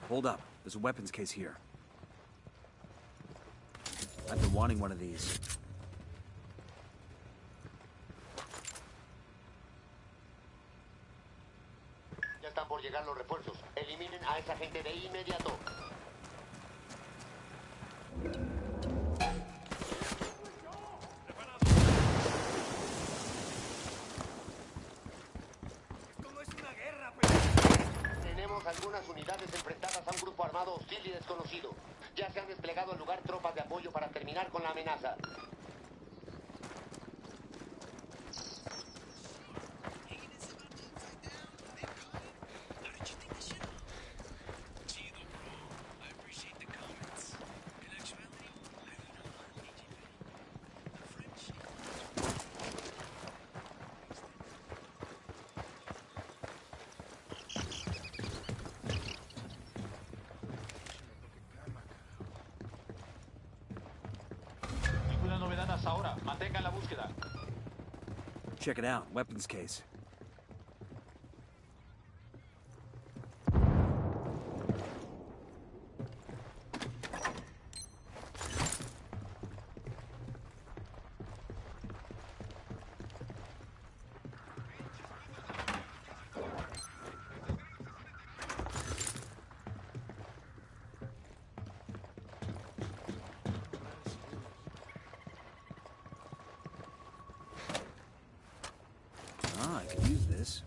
Hold up. There's a weapons case here. I've been wanting one of these. Ya están por llegar los refuerzos. Eliminen a esa gente de inmediato. Tenemos algunas unidades enfrentadas a un grupo armado hostil y desconocido. Ya se han desplegado al lugar tropas de apoyo para terminar con la amenaza. Ahora, mantengan la búsqueda. Check it out. Weapons case. I could use this.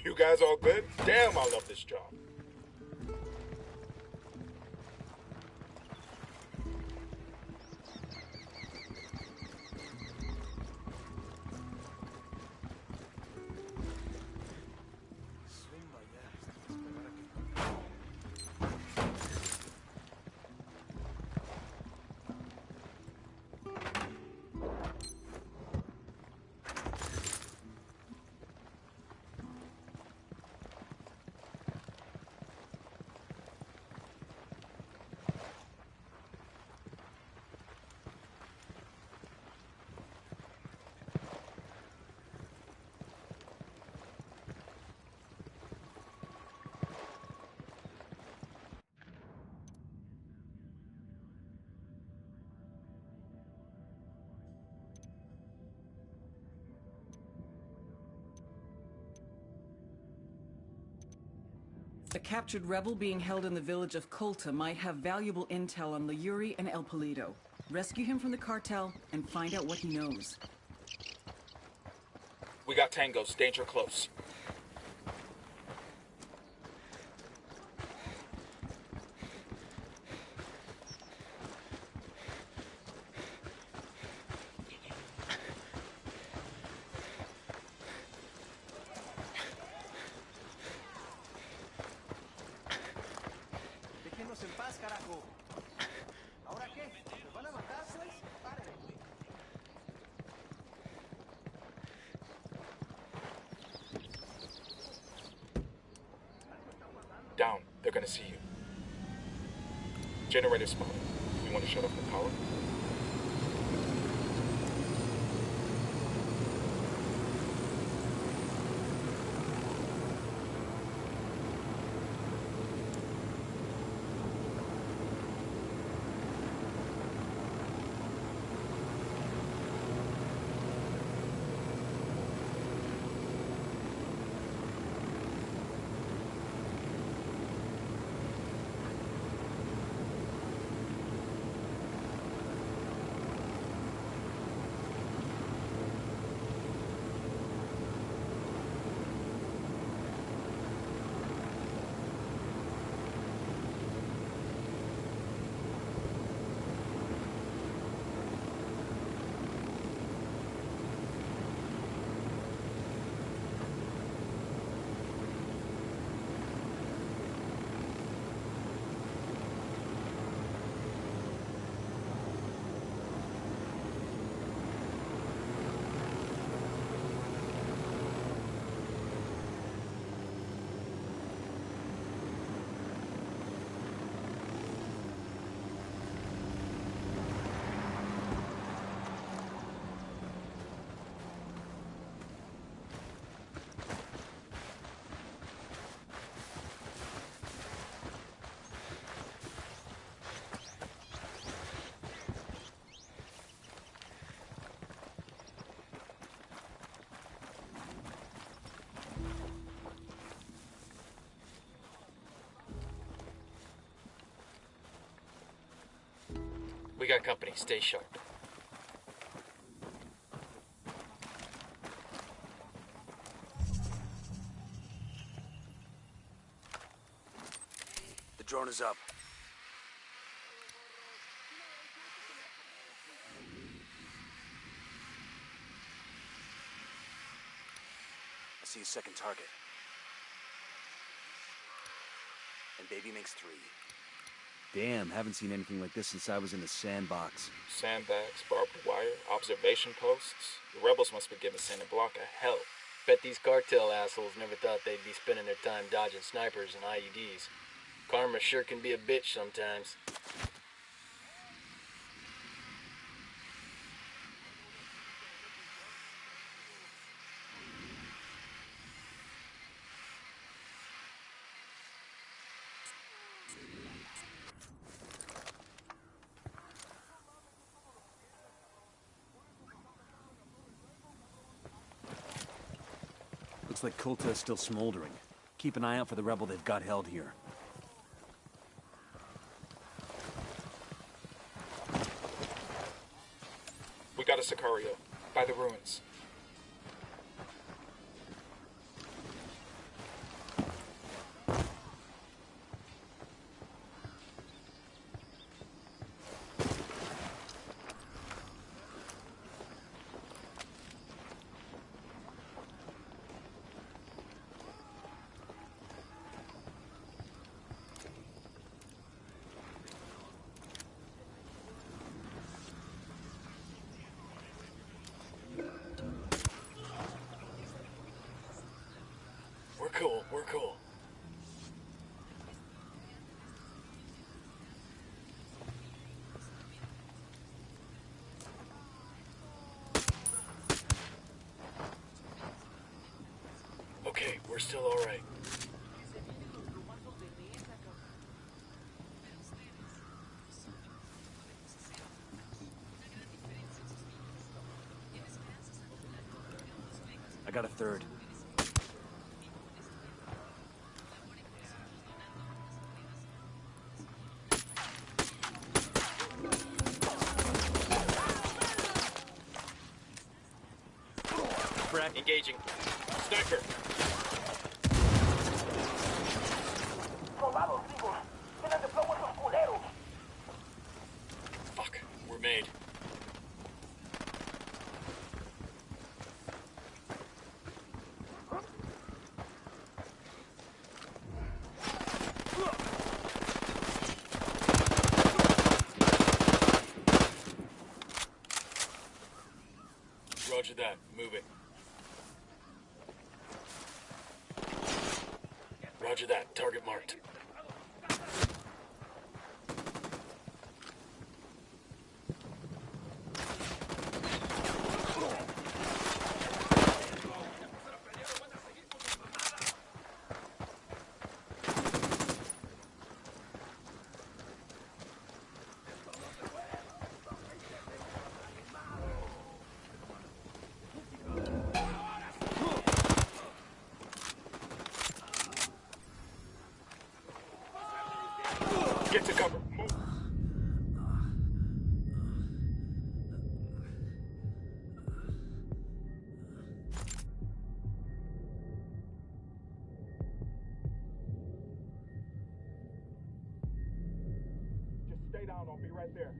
You guys all good? Damn, I love this job. A captured rebel being held in the village of Colta might have valuable intel on Yuri and El Polito. Rescue him from the cartel and find out what he knows. We got tangos. Danger close. Down. They're gonna see you. Generator spotted. You want to shut off the power? We got company. Stay sharp. The drone is up. I see a second target. And baby makes 3. Damn, haven't seen anything like this since I was in the sandbox. Sandbags, barbed wire, observation posts. The rebels must be giving Santa Blanca hell. Bet these cartel assholes never thought they'd be spending their time dodging snipers and IEDs. Karma sure can be a bitch sometimes. Looks like Kulta is still smoldering. Keep an eye out for the rebel they've got held here. We got a Sicario. By the ruins. We're cool. Okay, we're still all right. I got a third. Engaging. Sniper! Fuck, we're made. Roger that. Moving. Roger that. Target marked. Get to cover. Move. Just stay down. I'll be right there.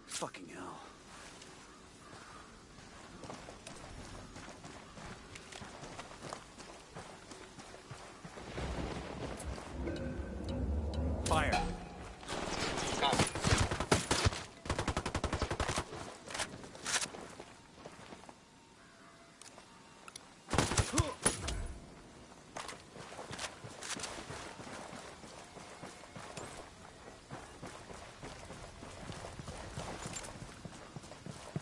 Fucking hell. Fire. Copy.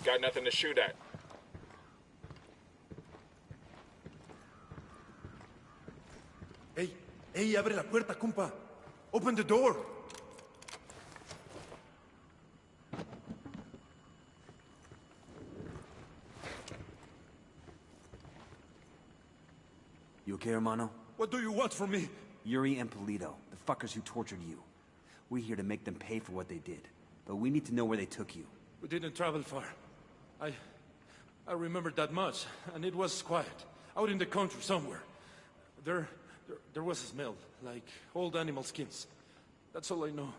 Got nothing to shoot at. Hey, abre la puerta, compa. Open the door. You okay, hermano? What do you want from me? Yuri and Polito, the fuckers who tortured you. We're here to make them pay for what they did. But we need to know where they took you. We didn't travel far. I remember that much, and it was quiet. Out in the country somewhere. There was a smell, like old animal skins. That's all I know.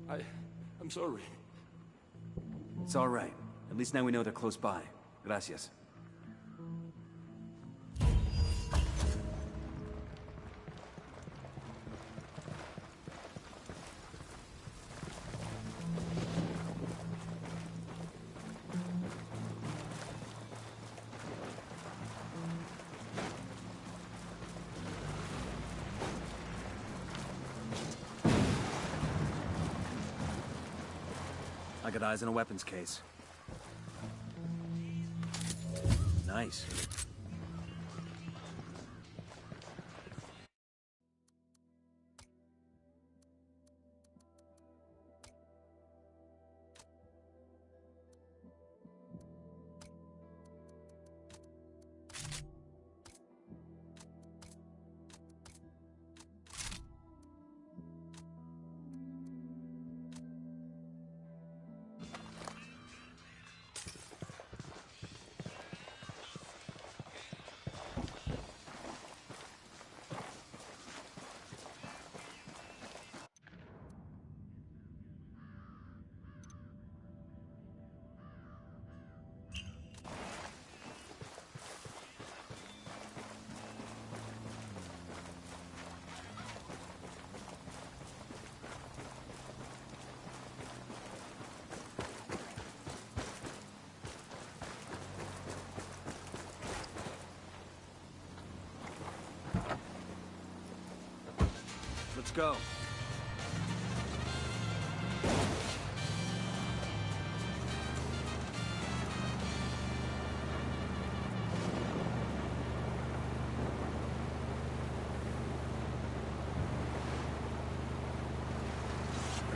I'm sorry. It's all right. At least now we know they're close by. Gracias. I got eyes on a weapons case. Nice. Let's go.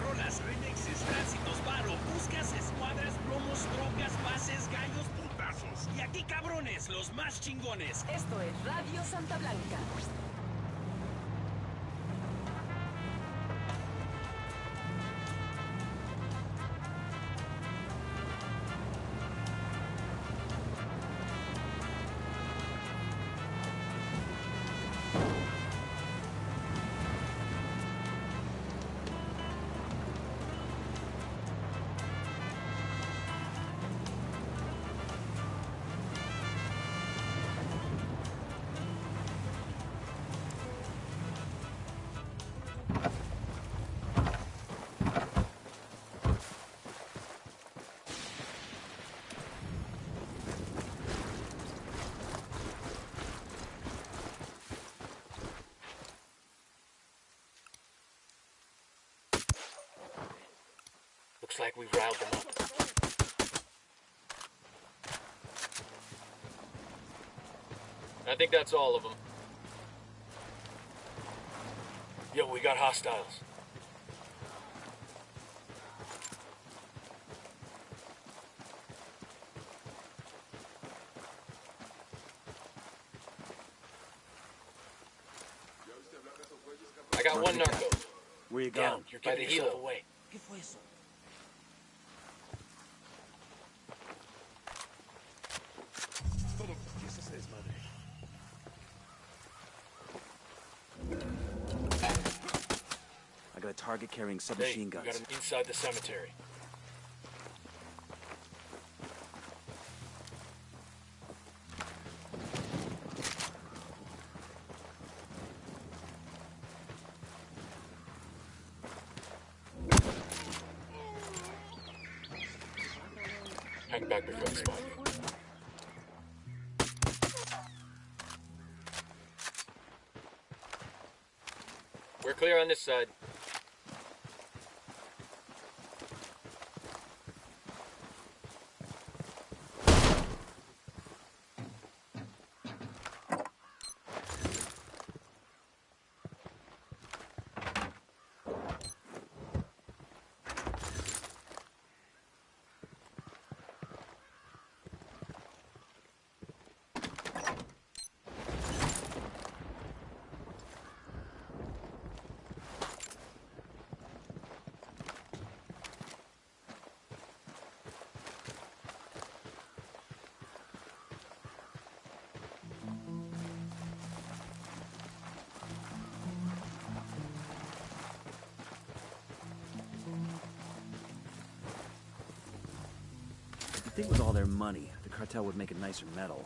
Rolas, remixes, tránsitos, paro, buscas, escuadras, promos, trocas, pases, gallos, putazos. Y aquí, cabrones, los más chingones. Esto es Radio Santa Blanca. Looks like we've riled them up. I think that's all of them. Yo, we got hostiles. I got one narco. Where you going? Down, you're by the helo. Away. ¿Qué fue eso? I got a target carrying Hey, submachine we guns. got him inside the cemetery. Hang back before they spot you. We're clear on this side. think with all their money, the cartel would make a nicer metal.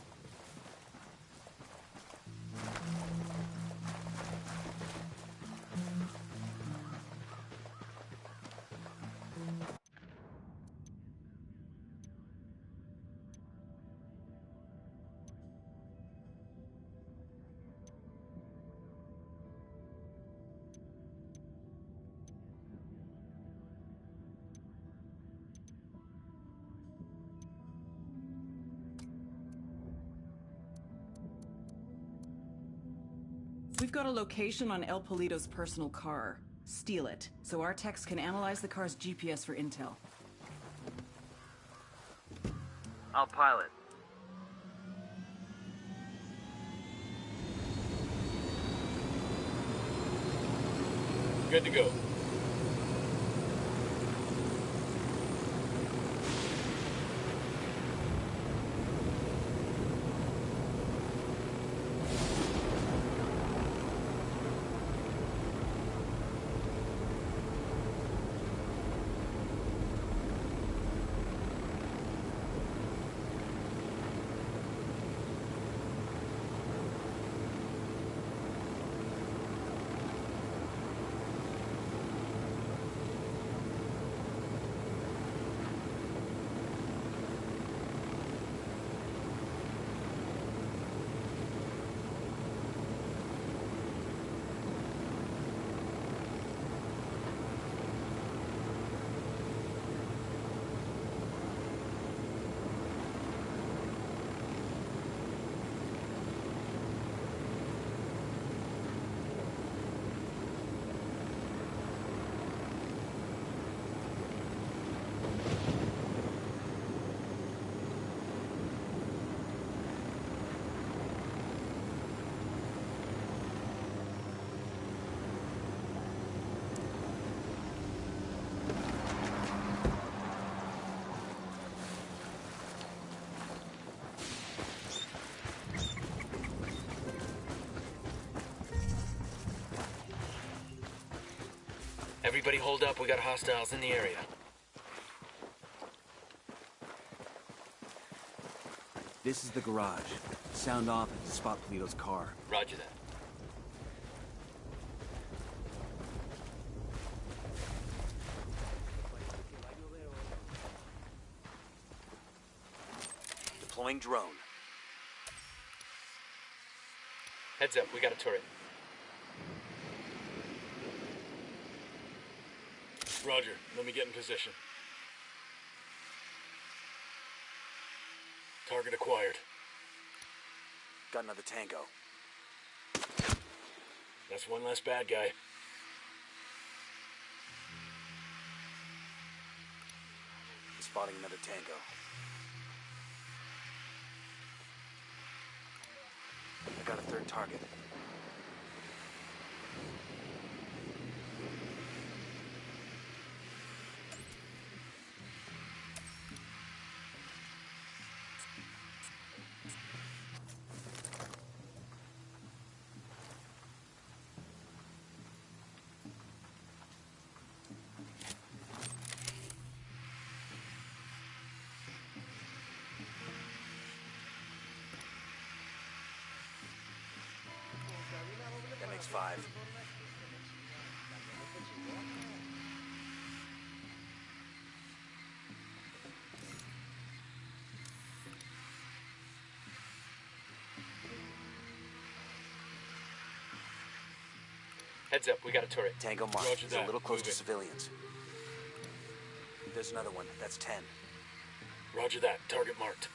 We've got a location on El Polito's personal car. Steal it, so our techs can analyze the car's GPS for intel. I'll pilot. Good to go. Everybody hold up, we got hostiles in the area. This is the garage. Sound off and spot Polito's car. Roger that. Deploying drone. Heads up, we got a turret. Roger, let me get in position. Target acquired. Got another tango. That's one less bad guy. Spotting another tango. I got a third target. That makes 5. Heads up, we got a turret. Tango marked. Roger He's that. a little close to Moving. civilians. There's another one. That's 10. Roger that. Target marked.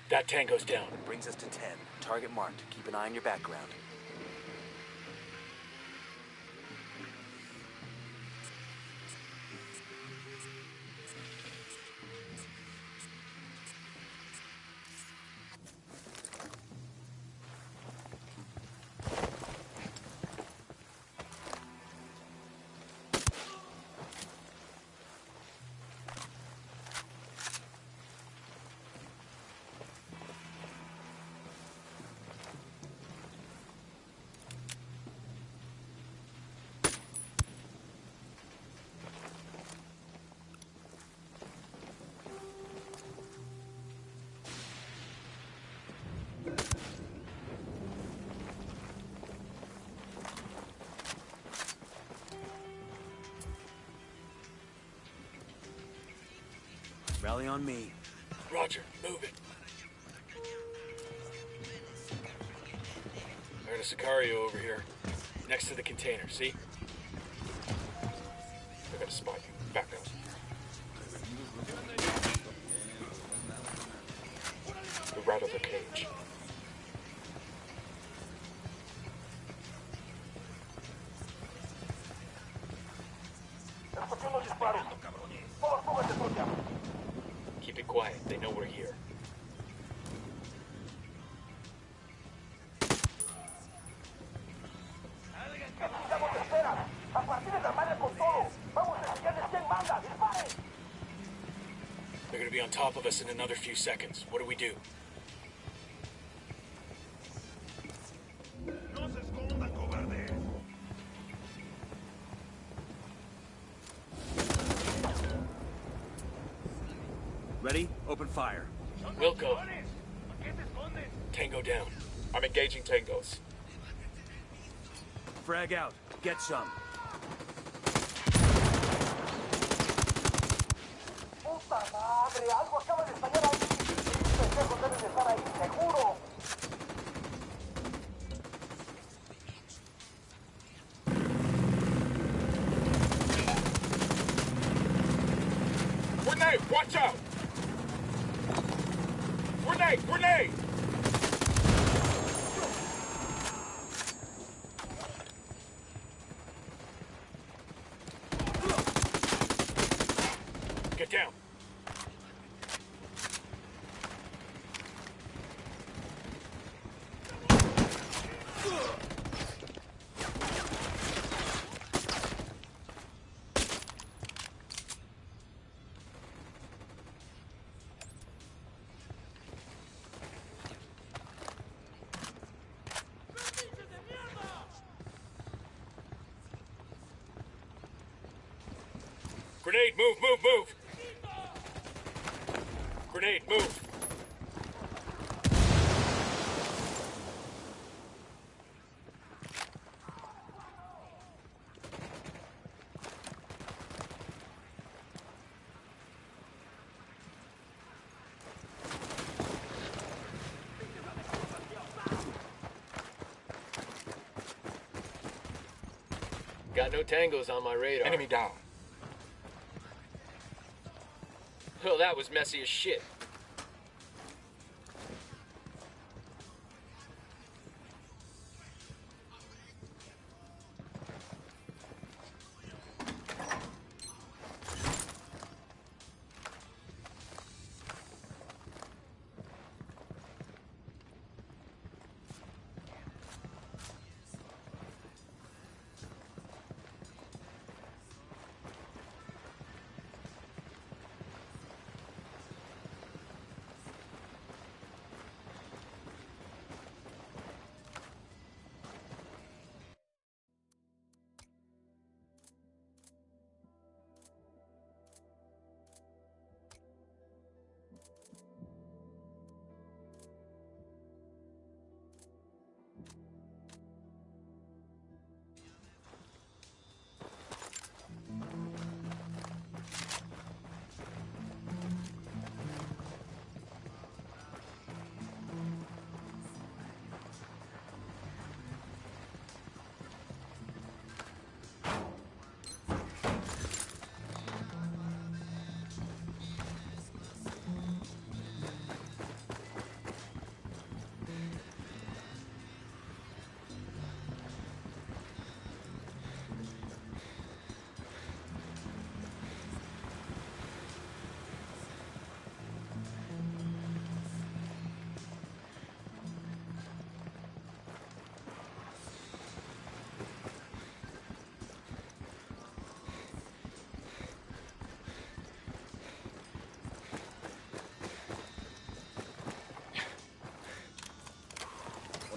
That tango's down. Brings us to 10. Target marked. Keep an eye on your background. Rally on me. Roger, move it. I got a Sicario over here, next to the container, see? I got a spot you. Back up. We're out of the cage. Keep it quiet, they know we're here. They're gonna be on top of us in another few seconds. What do we do? Ready? Open fire. Wilco. Tango down. I'm engaging tangos. Frag out. Get some. ¡Puta madre! ¡Algo acaba de estallar ahí! ¡Estos pendejos deben de estar ahí, seguro! Grenade! Watch out! Grenade! Grenade! Get down. Grenade, move, move, move! Grenade, move! Got no tangos on my radar. Enemy down. Well, that was messy as shit.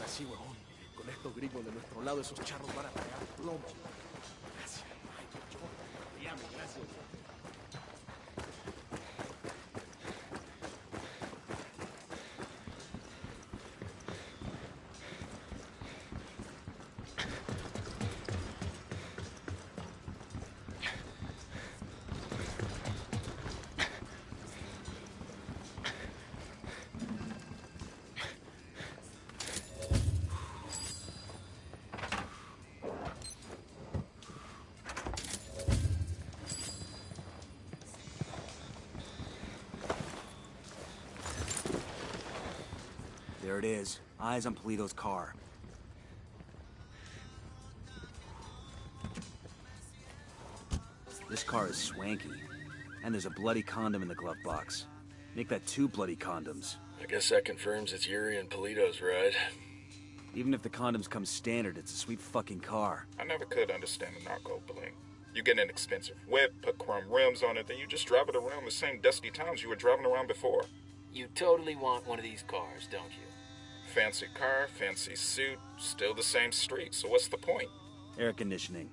Sí, huevón. Con estos gringos de nuestro lado, esos charros van a pagar plomo. Gracias. Ay, yo. Llame, gracias. There it is. Eyes on Polito's car. This car is swanky. And there's a bloody condom in the glove box. Make that 2 bloody condoms. I guess that confirms it's Yuri and Polito's ride. Even if the condoms come standard, it's a sweet fucking car. I never could understand the narco bling. You get an expensive whip, put chrome rims on it, then you just drive it around the same dusty towns you were driving around before. You totally want one of these cars, don't you? Fancy car, fancy suit, still the same street, so what's the point? Air conditioning.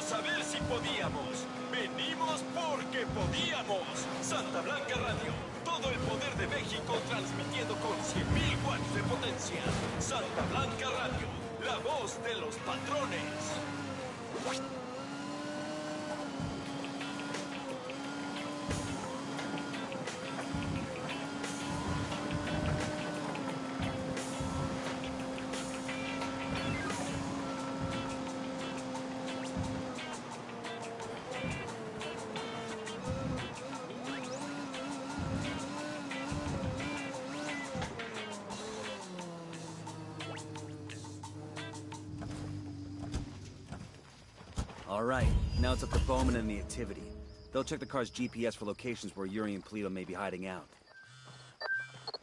A ver si podíamos. Venimos porque podíamos. Santa Blanca Radio. Todo el poder de México transmitiendo con 100.000 watts de potencia. Santa Blanca Radio. La voz de los patrones. All right, now it's up to Bowman and the Activity. They'll check the car's GPS for locations where Yuri and Polito may be hiding out.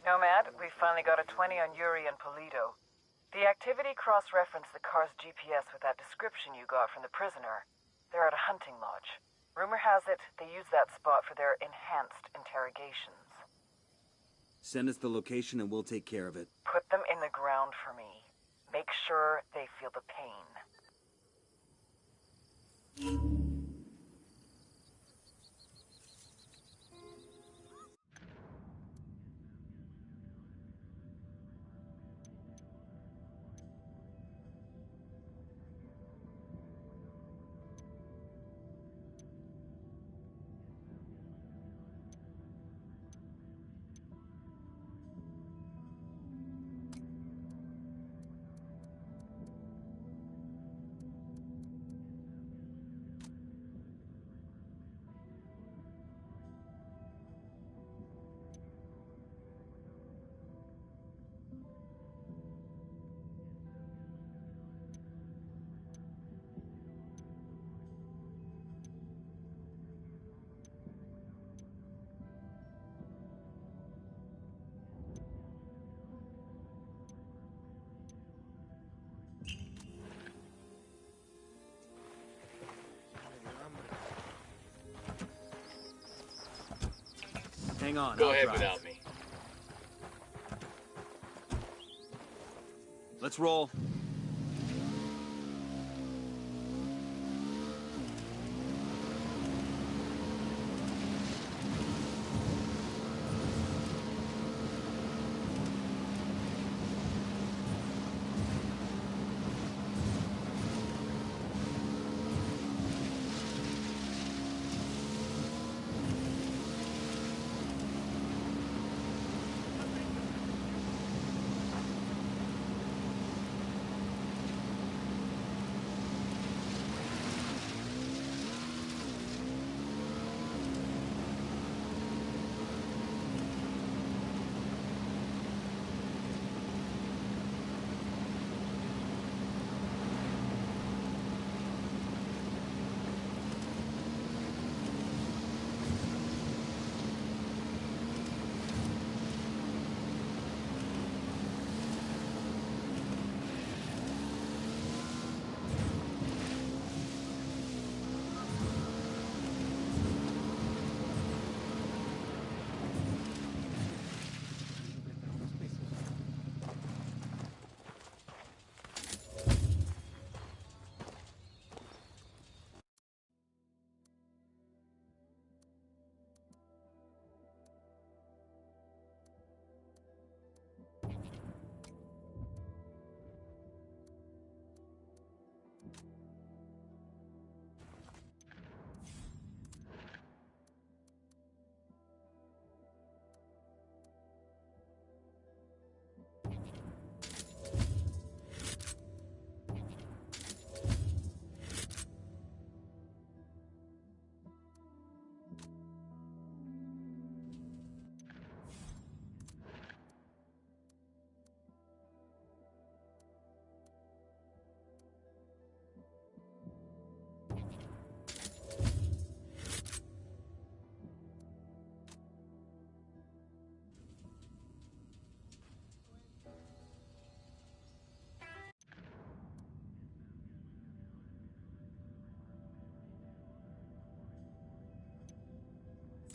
Nomad, we finally got a 20 on Yuri and Polito. The Activity cross-referenced the car's GPS with that description you got from the prisoner. They're at a hunting lodge. Rumor has it they use that spot for their enhanced interrogations. Send us the location and we'll take care of it. Put them in the ground for me. Make sure they feel the pain. Hang on, Go I'll ahead drive. without me. Let's roll.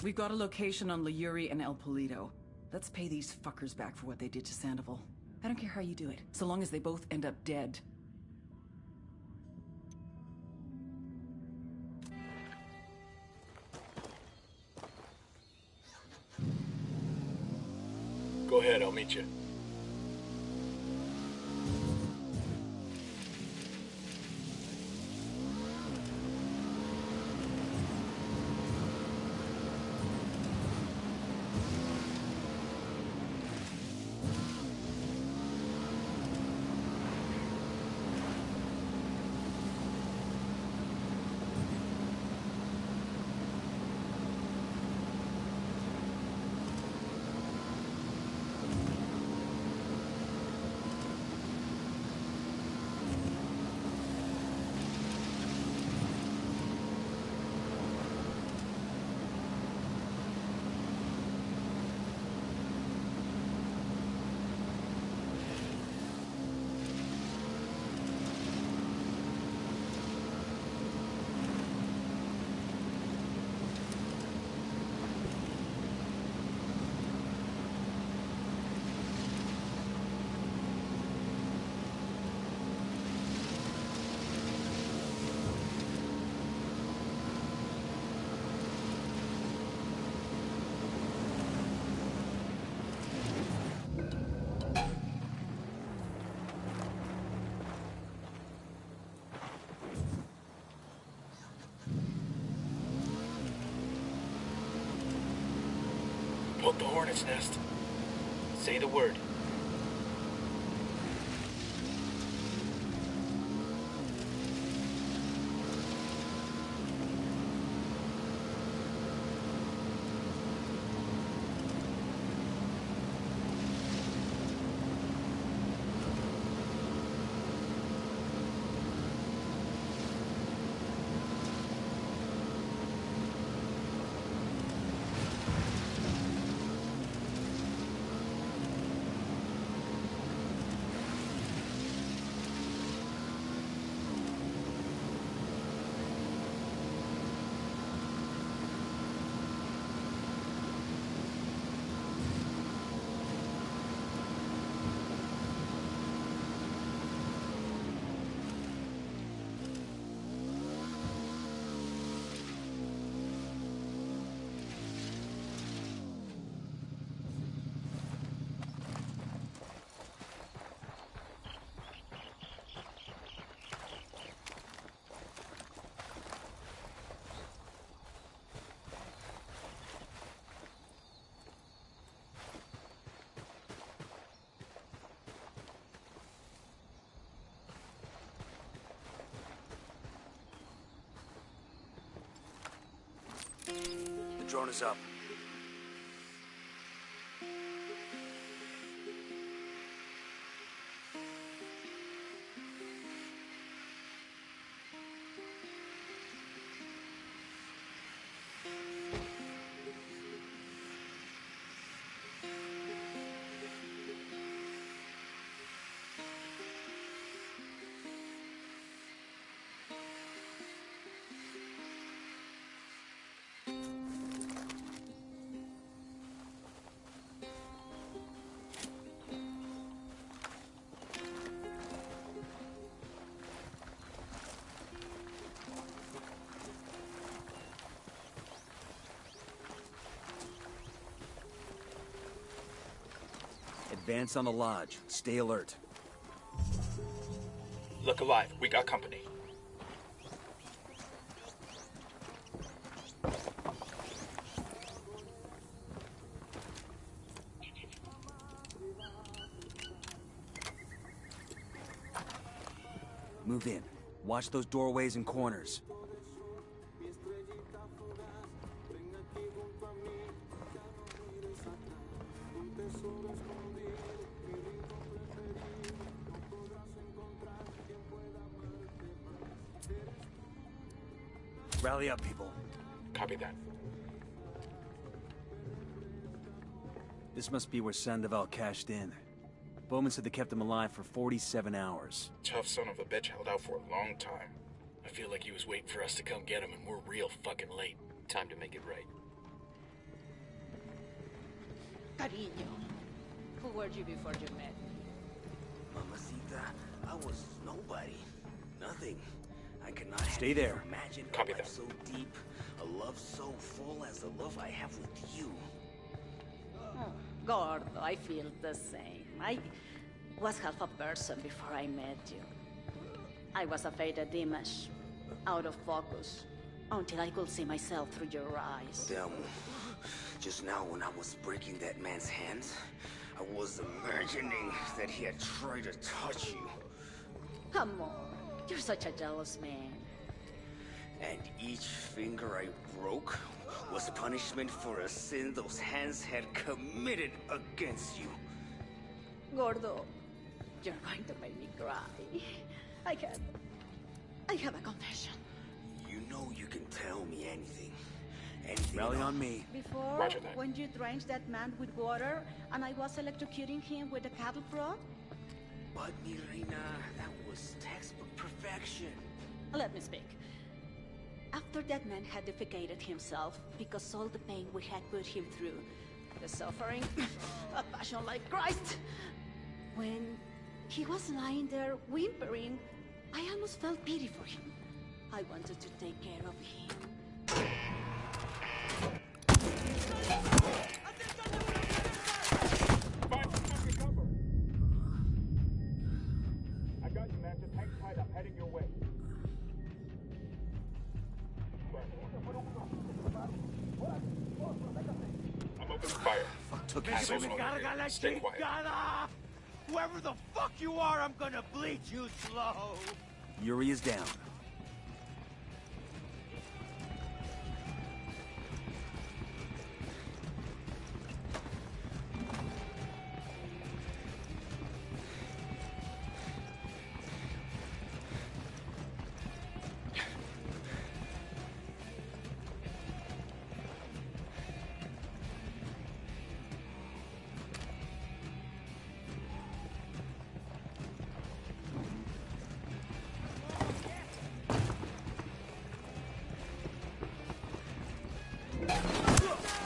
We've got a location on Liguri and El Polito. Let's pay these fuckers back for what they did to Sandoval. I don't care how you do it, so long as they both end up dead. Go ahead, I'll meet you. Poke the hornet's nest. Say the word. The drone is up. Advance on the lodge. Stay alert. Look alive. We got company. Move in. Watch those doorways and corners. Rally up, people. Copy that. This must be where Sandoval cashed in. Bowman said they kept him alive for 47 hours. Tough son of a bitch held out for a long time. I feel like he was waiting for us to come get him, and we're real fucking late. Time to make it right. Cariño, who were you before you met me? Mamacita, I was nobody. Nothing. I cannot Stay there. Imagine Copy a life that. so deep, a love so full as the love I have with you. Oh, Gordo, I feel the same. I was half a person before I met you. I was a faded image, out of focus, until I could see myself through your eyes. Damn. Just now when I was breaking that man's hands, I was imagining that he had tried to touch you. Come on, you're such a jealous man. And each finger I broke was punishment for a sin those hands had committed against you. Gordo, you're going to make me cry. I have a confession. You know you can tell me anything. Anything. Rally on me. Before, Roger that. when you drenched that man with water, and I was electrocuting him with a cattle prod? But, mi reina, that was textbook perfection. Let me speak. After that man had defecated himself because all the pain we had put him through, the suffering, a passion like Christ. When he was lying there whimpering, I almost felt pity for him. I wanted to take care of him. I got you, man. Just hang tight. I'm heading your way. I'm opening fire. Fuck took Assholes you. over here. Stay quiet. Whoever the fuck you are, I'm gonna bleed you slow. Yuri is down.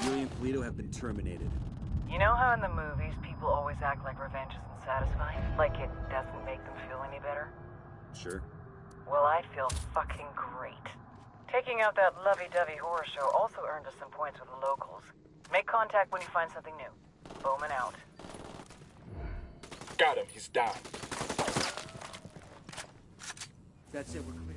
Yuri and Polito have been terminated. You know how in the movies people always act like revenge isn't satisfying? Like it doesn't make them feel any better? Sure. Well, I feel fucking great. Taking out that lovey-dovey horror show also earned us some points with the locals. Make contact when you find something new. Bowman out. Got him. He's down. That's it, we're clear.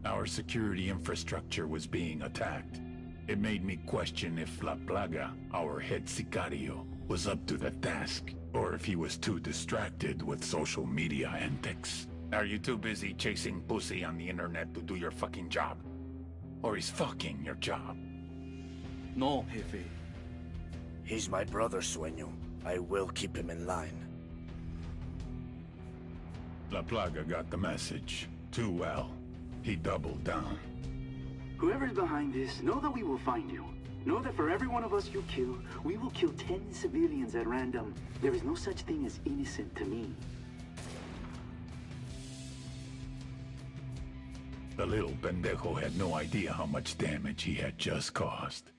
Our security infrastructure was being attacked. It made me question if La Plaga, our head sicario, was up to the task, or if he was too distracted with social media antics. Are you too busy chasing pussy on the internet to do your fucking job? Or he's fucking your job? No, Jefe. He's my brother, Sueño. I will keep him in line. La Plaga got the message. Too well. He doubled down. Whoever's behind this, know that we will find you. Know that for every one of us you kill, we will kill 10 civilians at random. There is no such thing as innocent to me. The little pendejo had no idea how much damage he had just caused.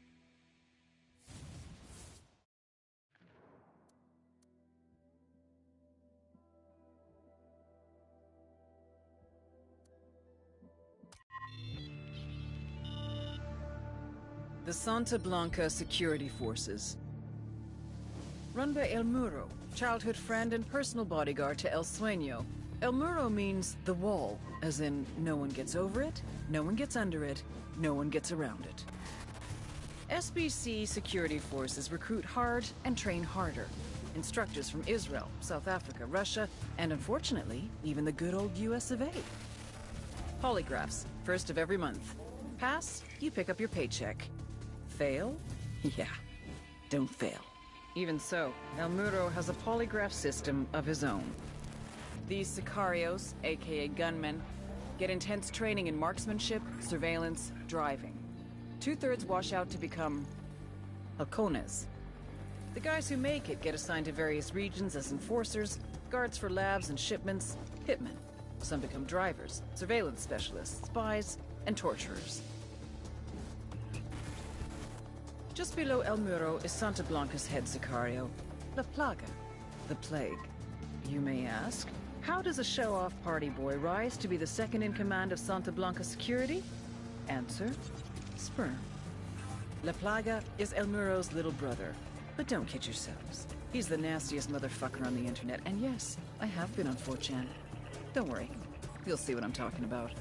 The Santa Blanca Security Forces. Run by El Muro, childhood friend and personal bodyguard to El Sueño. El Muro means the wall, as in no one gets over it, no one gets under it, no one gets around it. SBC Security Forces recruit hard and train harder. Instructors from Israel, South Africa, Russia, and unfortunately, even the good old US of A. Polygraphs, first of every month. Pass, you pick up your paycheck. Fail? Yeah, don't fail. Even so, El Muro has a polygraph system of his own. These sicarios, aka gunmen, get intense training in marksmanship, surveillance, driving. 2/3 wash out to become halcones. The guys who make it get assigned to various regions as enforcers, guards for labs and shipments, hitmen. Some become drivers, surveillance specialists, spies, and torturers. Just below El Muro is Santa Blanca's head sicario, La Plaga, the Plague. You may ask, how does a show-off party boy rise to be the second in command of Santa Blanca security? Answer, sperm. La Plaga is El Muro's little brother. But don't kid yourselves. He's the nastiest motherfucker on the internet, and yes, I have been on 4chan. Don't worry, you'll see what I'm talking about.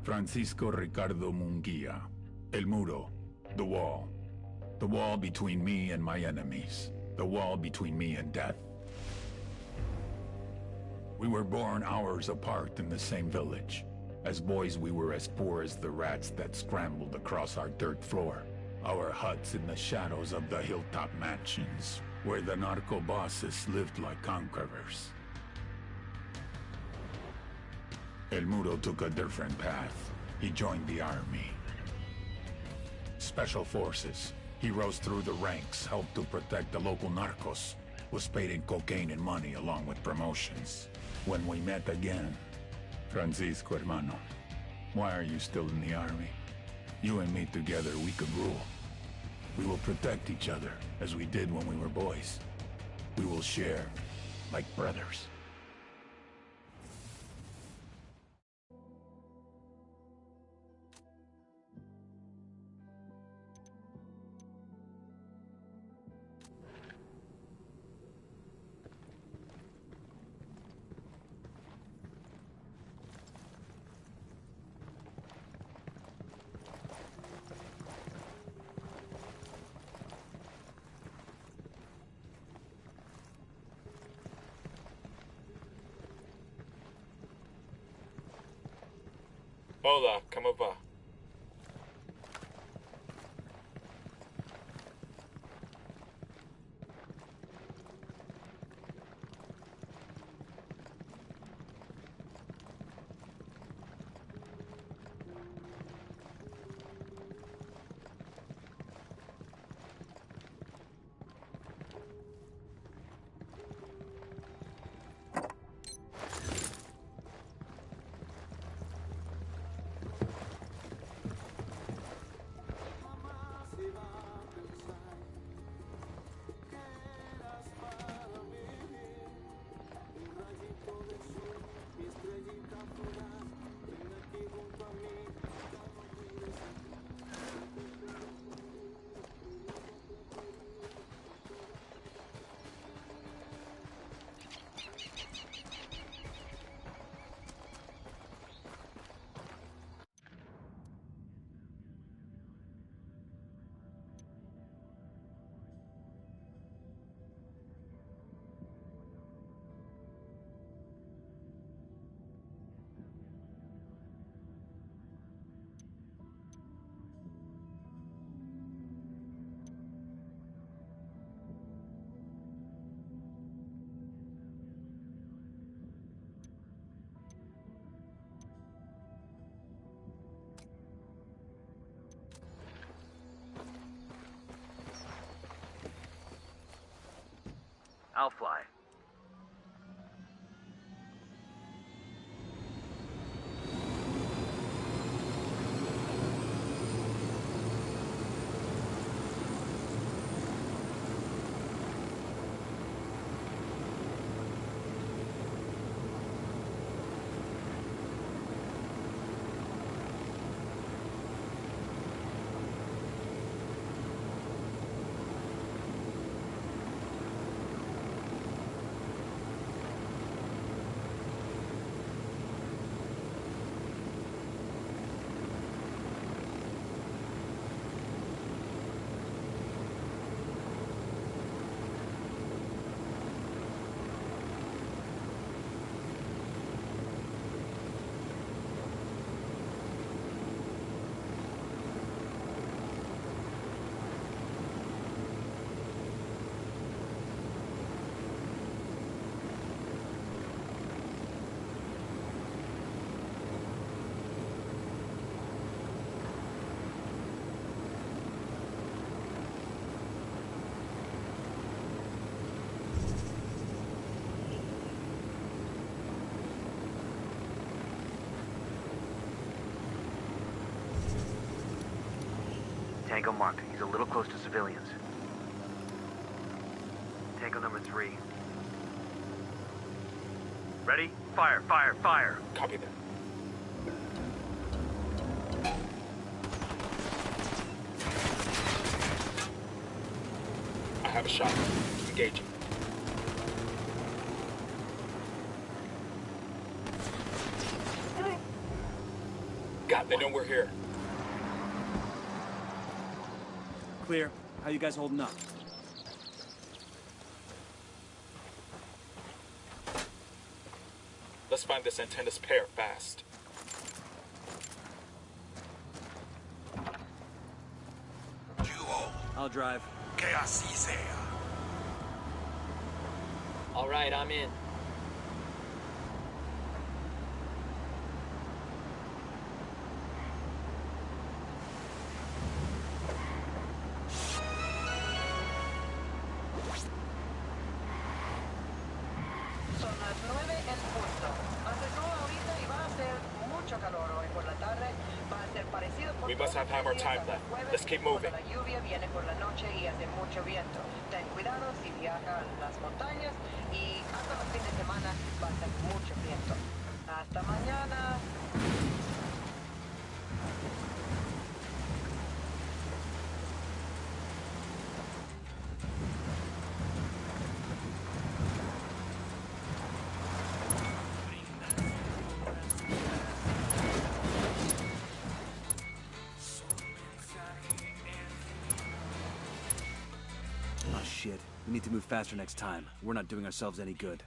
Francisco Ricardo Munguia. El Muro. The wall. The wall between me and my enemies. The wall between me and death. We were born hours apart in the same village. As boys, we were as poor as the rats that scrambled across our dirt floor. Our huts in the shadows of the hilltop mansions, where the narco bosses lived like conquerors. El Muro took a different path. He joined the army. Special forces. He rose through the ranks, helped to protect the local narcos, was paid in cocaine and money along with promotions. When we met again, Francisco hermano, why are you still in the army? You and me together, we could rule. We will protect each other, as we did when we were boys. We will share, like brothers. Hola, ¿cómo va? I'll fly. Tango marked. He's a little close to civilians. Tango number 3. Ready? Fire, fire, fire! Copy that. I have a shot. Engaging. God, they know we're here. Clear. How you guys holding up? Let's find this antenna's pair fast. I'll drive. Que así sea. All right, I'm in. Son las 9 en punto. Hace sol ahorita y va a ser mucho calor hoy por la tarde. Va a ser parecido por We must have more time left. Let's keep moving. La lluvia viene por la noche y hace mucho viento. Ten cuidado si viaja a las montañas y hasta los fines de semana va a ser mucho viento. Hasta mañana. Oh shit. We need to move faster next time. We're not doing ourselves any good.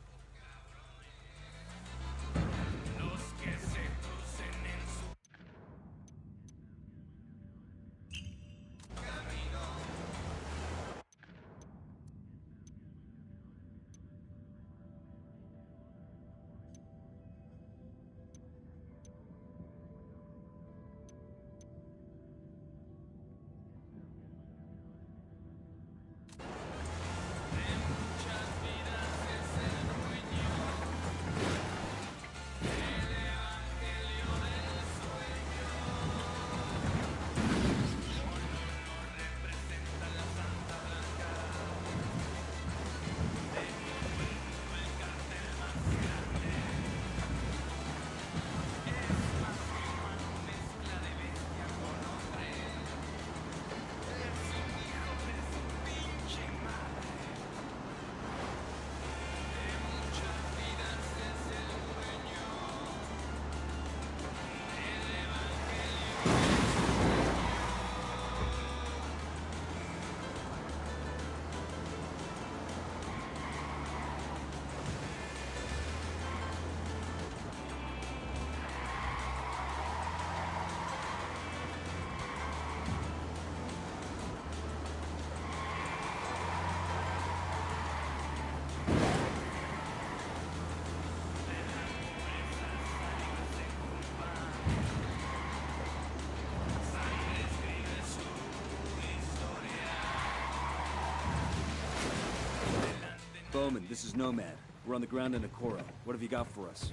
Bowman, this is Nomad. We're on the ground in Ocoro. What have you got for us?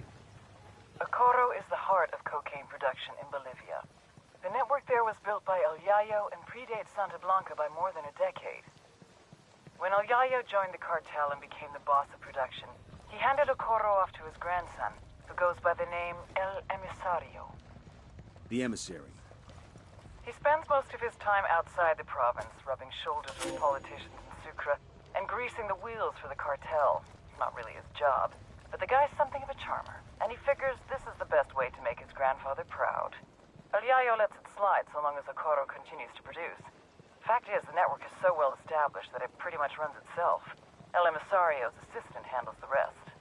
Ocoro is the heart of cocaine production in Bolivia. The network there was built by El Yayo and predates Santa Blanca by more than a decade. When El Yayo joined the cartel and became the boss of production, he handed Ocoro off to his grandson, who goes by the name El Emisario. The emissary. He spends most of his time outside the province, rubbing shoulders with politicians in Sucre, and greasing the wheels for the cartel. Not really his job, but the guy's something of a charmer, and he figures this is the best way to make his grandfather proud. El Yayo lets it slide so long as Ocoro continues to produce. Fact is, the network is so well established that it pretty much runs itself. El Emisario's assistant handles the rest.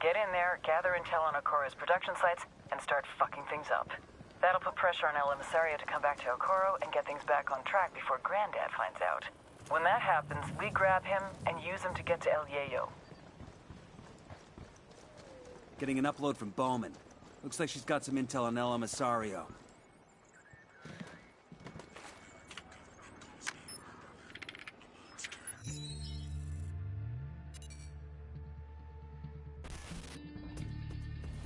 Get in there, gather intel on Ocoro's production sites, and start fucking things up. That'll put pressure on El Emisario to come back to Ocoro and get things back on track before Granddad finds out. When that happens, we grab him and use him to get to El Yayo. Getting an upload from Bowman. Looks like she's got some intel on El Emisario.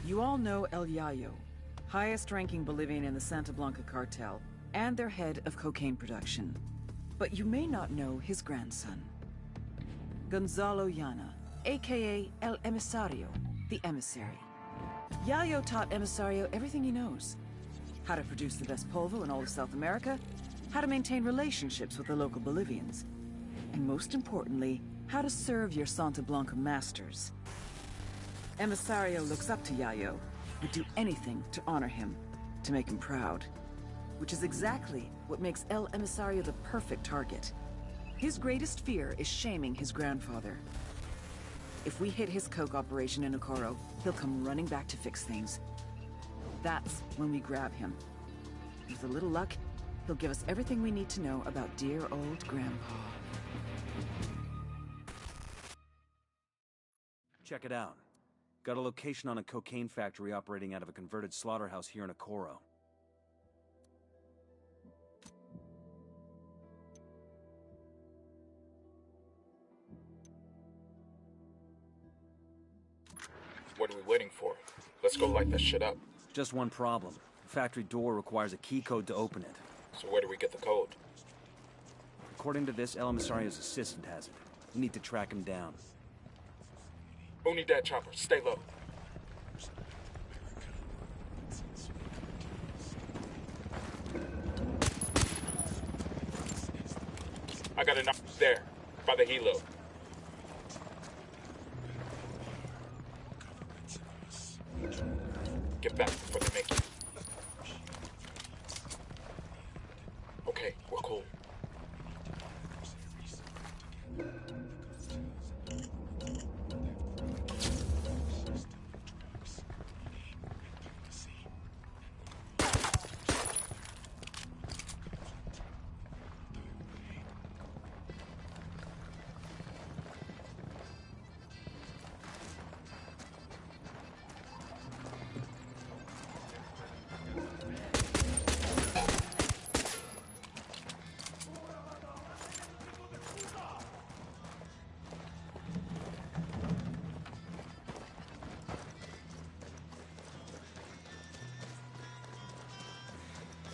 You all know El Yayo, highest-ranking Bolivian in the Santa Blanca cartel, and their head of cocaine production. But you may not know his grandson. Gonzalo Llana, aka El Emisario, the emissary. Yayo taught Emisario everything he knows. How to produce the best polvo in all of South America, how to maintain relationships with the local Bolivians, and most importantly, how to serve your Santa Blanca masters. Emisario looks up to Yayo, would do anything to honor him, to make him proud. Which is exactly what makes El Emisario the perfect target. His greatest fear is shaming his grandfather. If we hit his coke operation in Okoro, he'll come running back to fix things. That's when we grab him. With a little luck, he'll give us everything we need to know about dear old Grandpa. Check it out. Got a location on a cocaine factory operating out of a converted slaughterhouse here in Okoro. What are we waiting for? Let's go light that shit up. Just one problem. The factory door requires a key code to open it. So where do we get the code? According to this, El Emisario's assistant has it. We need to track him down. Unidad chopper, stay low. I got a knock there, by the helo. Get back before they make you. Okay, we're cool.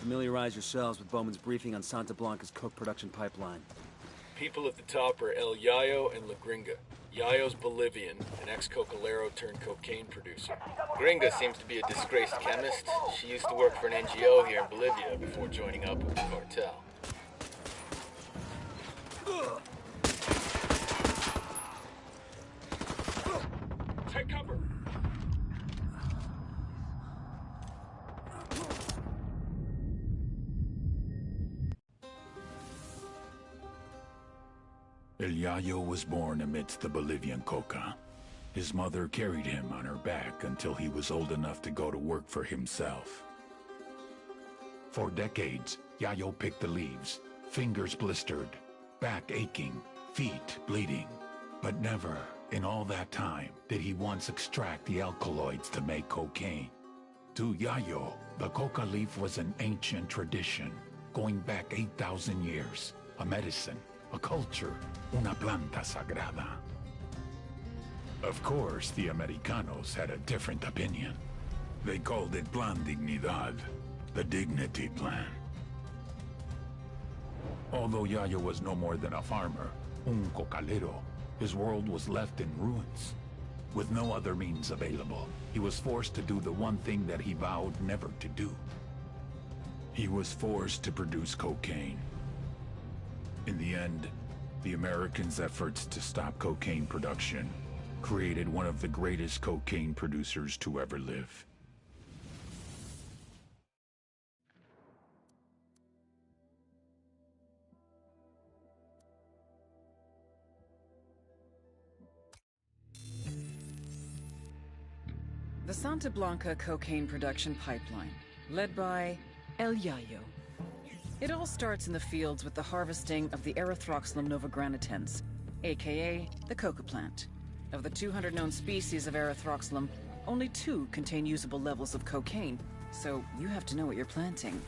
Familiarize yourselves with Bowman's briefing on Santa Blanca's coke production pipeline. People at the top are El Yayo and La Gringa. Yayo's Bolivian, an ex-cocalero turned cocaine producer. Gringa seems to be a disgraced chemist. She used to work for an NGO here in Bolivia before joining up with the cartel. Take cover! El Yayo was born amidst the Bolivian coca. His mother carried him on her back until he was old enough to go to work for himself. For decades, Yayo picked the leaves, fingers blistered, back aching, feet bleeding. But never, in all that time, did he once extract the alkaloids to make cocaine. To Yayo, the coca leaf was an ancient tradition, going back 8,000 years, a medicine, a culture, una planta sagrada. Of course, the Americanos had a different opinion. They called it Plan Dignidad, the Dignity Plan. Although Yayo was no more than a farmer, un cocalero, his world was left in ruins. With no other means available, he was forced to do the one thing that he vowed never to do. He was forced to produce cocaine. In the end, the Americans' efforts to stop cocaine production created one of the greatest cocaine producers to ever live. The Santa Blanca cocaine production pipeline, led by El Yayo. It all starts in the fields with the harvesting of the Erythroxylum novogranitens, aka the coca plant. Of the 200 known species of Erythroxylum, only 2 contain usable levels of cocaine, so you have to know what you're planting.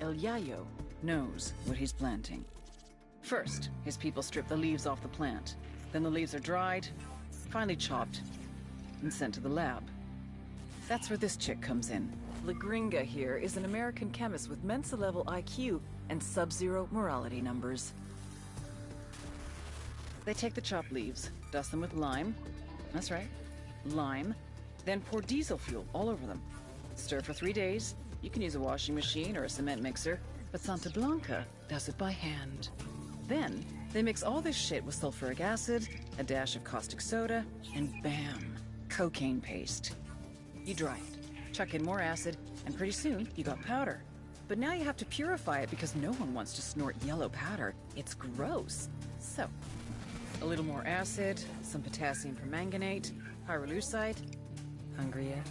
El Yayo knows what he's planting. First, his people strip the leaves off the plant. Then the leaves are dried, finally chopped, and sent to the lab. That's where this chick comes in, Lagringa here is an American chemist with Mensa-level IQ and sub-zero morality numbers. They take the chopped leaves, dust them with lime. That's right, lime. Then pour diesel fuel all over them. Stir for 3 days. You can use a washing machine or a cement mixer, but Santa Blanca does it by hand. Then, they mix all this shit with sulfuric acid, a dash of caustic soda, and bam, cocaine paste. You dry it, chuck in more acid, and pretty soon you got powder. But now you have to purify it because no one wants to snort yellow powder. It's gross. So, a little more acid, some potassium permanganate, pyrolusite. Hungry yet?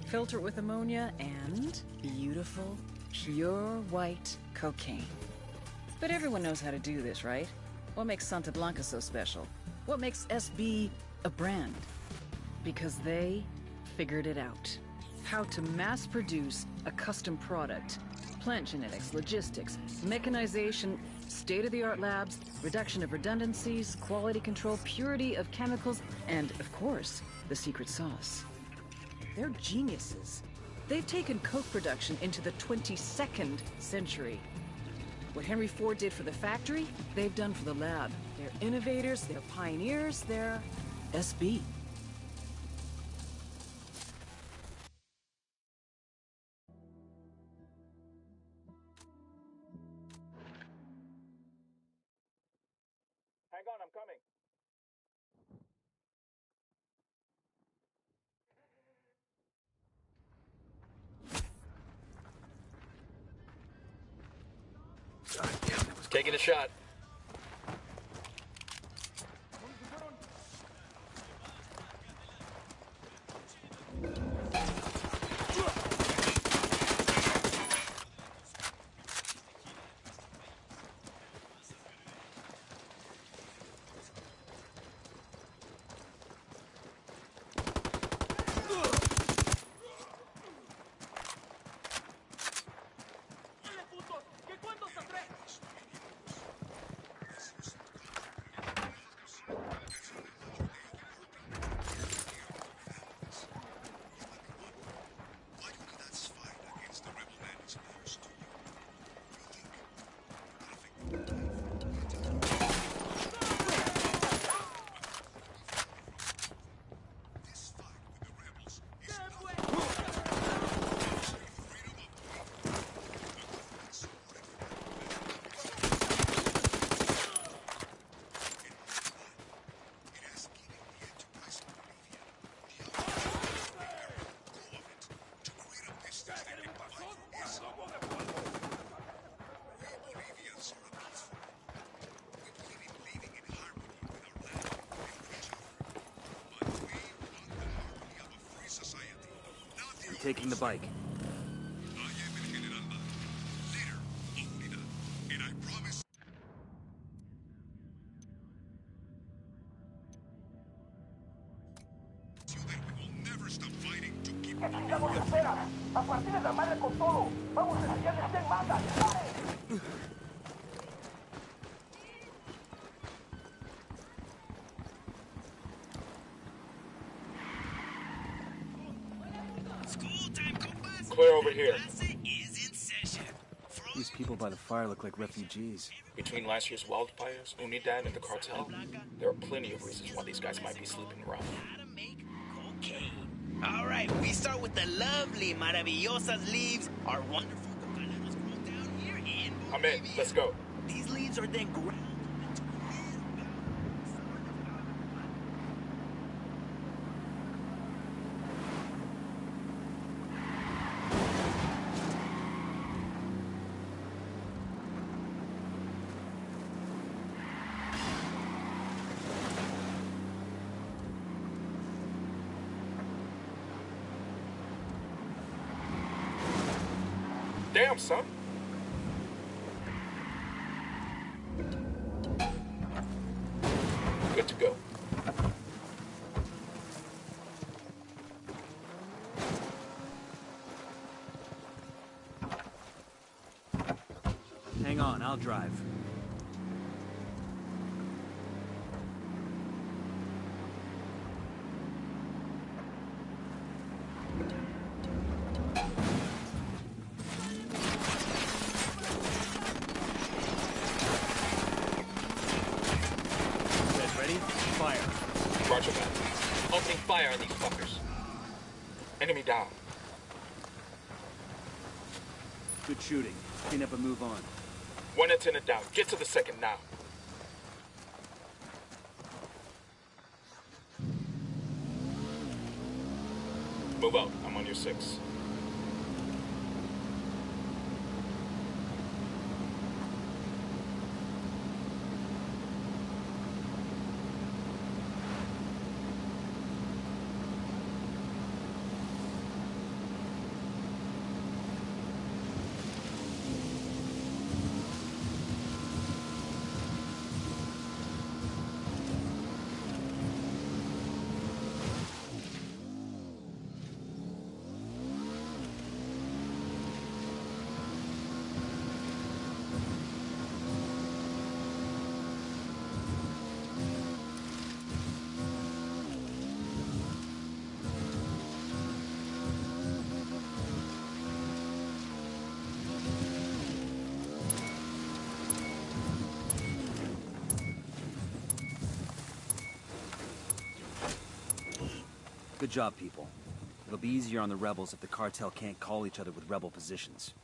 Filter it with ammonia and beautiful, pure white cocaine. But everyone knows how to do this, right? What makes Santa Blanca so special? What makes SB a brand? Because they figured it out. How to mass produce a custom product. Plant genetics, logistics, mechanization, state-of-the-art labs, reduction of redundancies, quality control, purity of chemicals, and, of course, the secret sauce. They're geniuses. They've taken coke production into the 22nd century. What Henry Ford did for the factory, they've done for the lab. They're innovators, they're pioneers, they're SB. Hang on, I'm coming. Taking a shot. Taking the bike. Clear over here. These people by the fire look like refugees. Between last year's wildfires, Unidad, and the cartel, there are plenty of reasons why these guys might be sleeping around. All right, we start with the lovely maravillosas leaves. Our wonderful cocaleros grow down here in Bolivia. I'm in. Let's go. These leaves are then ground. Damn, son. Good to go. Hang on, I'll drive. Roger that. Opening fire on these fuckers. Enemy down. Good shooting. Clean up and move on. One antenna down. Get to the second now. Move out. I'm on your 6. Good job, people. It'll be easier on the rebels if the cartel can't call each other with rebel positions.